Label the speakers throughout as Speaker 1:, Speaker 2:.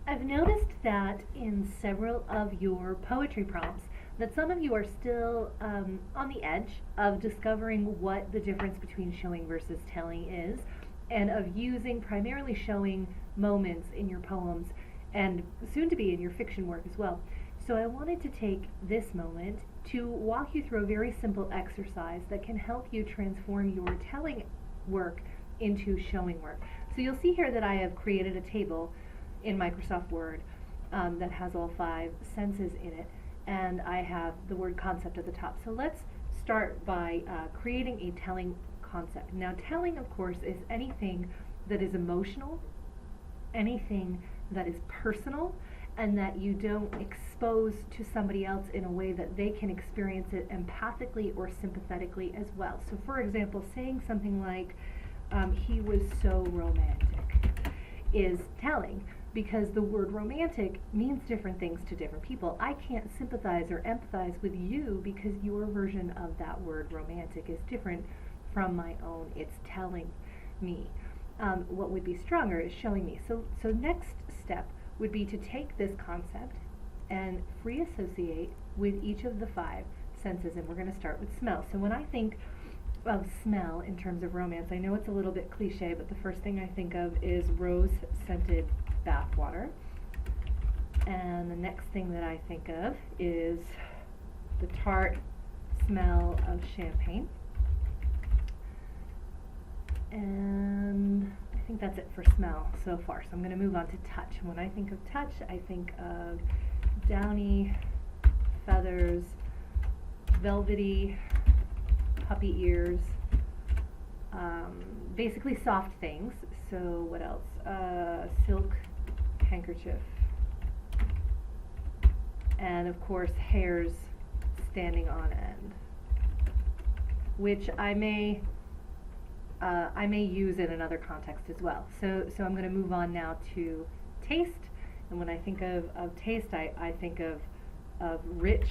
Speaker 1: I've noticed that in several of your poetry prompts that some of you are still on the edge of discovering what the difference between showing versus telling is, and of using primarily showing moments in your poems and soon to be in your fiction work as well. So I wanted to take this moment to walk you through a very simple exercise that can help you transform your telling work into showing work. So you'll see here that I have created a table in Microsoft Word that has all 5 senses in it, and I have the word concept at the top. So let's start by creating a telling concept. Now, telling, of course, is anything that is emotional, anything that is personal, and that you don't expose to somebody else in a way that they can experience it empathically or sympathetically as well. So for example, saying something like, he was so romantic, is telling, because the word romantic means different things to different people. I can't sympathize or empathize with you because your version of that word romantic is different from my own. It's telling me. What would be stronger is showing me. So next step would be to take this concept and free associate with each of the 5 senses, and we're going to start with smell. So when I think of smell in terms of romance, I know it's a little bit cliche, but the first thing I think of is rose-scented bath water. And the next thing that I think of is the tart smell of champagne. And I think that's it for smell so far. So I'm going to move on to touch. When I think of touch, I think of downy feathers, velvety puppy ears, basically soft things. So what else? Silk handkerchief, and of course hairs standing on end, which I may use in another context as well. So I'm going to move on now to taste, and when I think of taste, I think of rich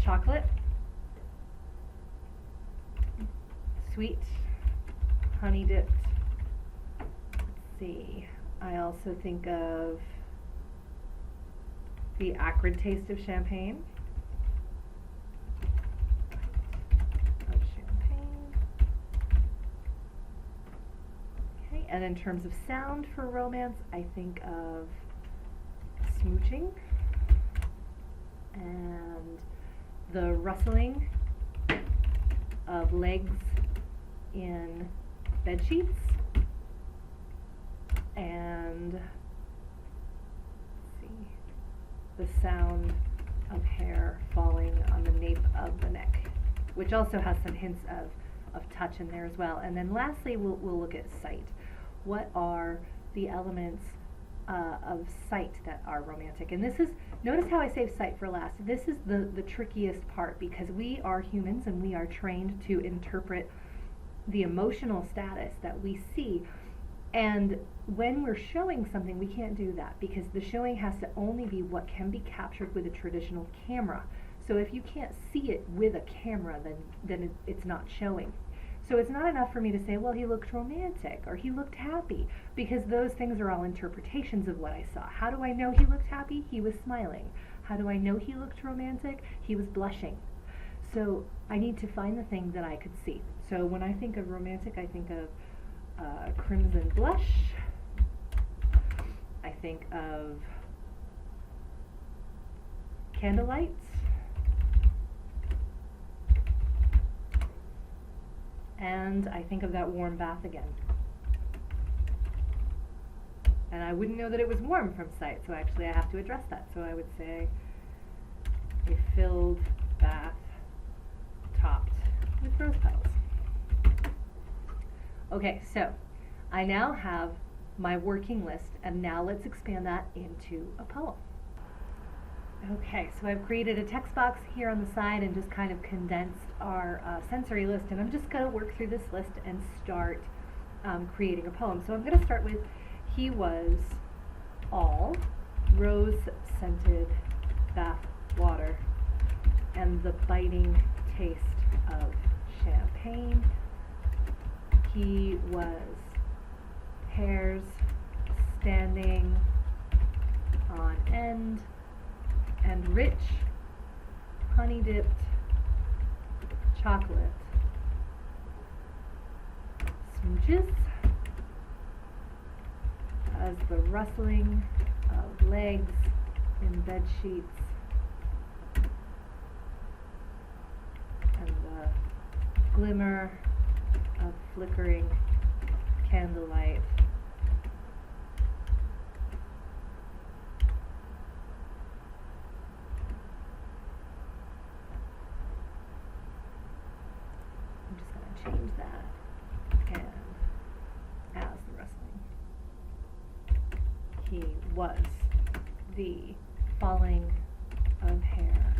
Speaker 1: chocolate, sweet, honey dipped. Let's see. I also think of the acrid taste of champagne. Okay, and in terms of sound for romance, I think of smooching and the rustling of legs in bed sheets, and let's see, the sound of hair falling on the nape of the neck, which also has some hints of touch in there as well. And then lastly, we'll look at sight. What are the elements of sight that are romantic? And this is, notice how I save sight for last. This is the trickiest part, because we are humans and we are trained to interpret the emotional status that we see. And when we're showing something, we can't do that, because the showing has to only be what can be captured with a traditional camera. So if you can't see it with a camera, then it's not showing. So it's not enough for me to say, well, he looked romantic or he looked happy, because those things are all interpretations of what I saw. How do I know he looked happy? He was smiling. How do I know he looked romantic? He was blushing. So I need to find the thing that I could see. So when I think of romantic, I think of crimson blush. I think of candlelight. And I think of that warm bath again. And I wouldn't know that it was warm from sight, so actually I have to address that. So I would say a filled bath topped with rose petals. Okay, so I now have my working list, and now let's expand that into a poem. Okay, so I've created a text box here on the side and just kind of condensed our sensory list, and I'm just going to work through this list and start creating a poem. So I'm going to start with, he was all rose-scented bath water and the biting taste of champagne. He was hairs standing almond and rich honey dipped chocolate smooches as the rustling of legs in bed sheets and the glimmer of flickering candlelight change that, and as the rustling, he was the falling of hair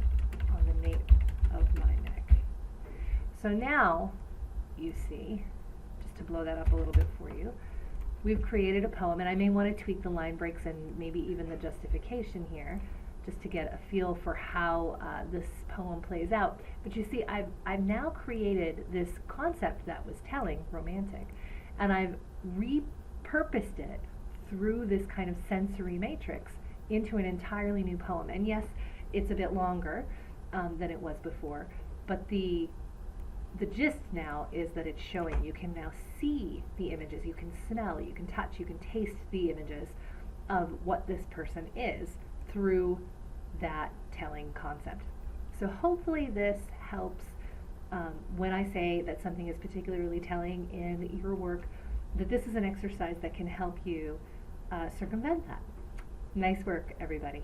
Speaker 1: on the nape of my neck. So now, you see, just to blow that up a little bit for you, we've created a poem, and I may want to tweak the line breaks and maybe even the justification here, just to get a feel for how this poem plays out. But you see, I've now created this concept that was telling, romantic, and I've repurposed it through this kind of sensory matrix into an entirely new poem. And yes, it's a bit longer than it was before, but the gist now is that it's showing. You can now see the images, you can smell, you can touch, you can taste the images of what this person is through that telling concept. So hopefully this helps when I say that something is particularly telling in your work, that this is an exercise that can help you circumvent that. Nice work, everybody.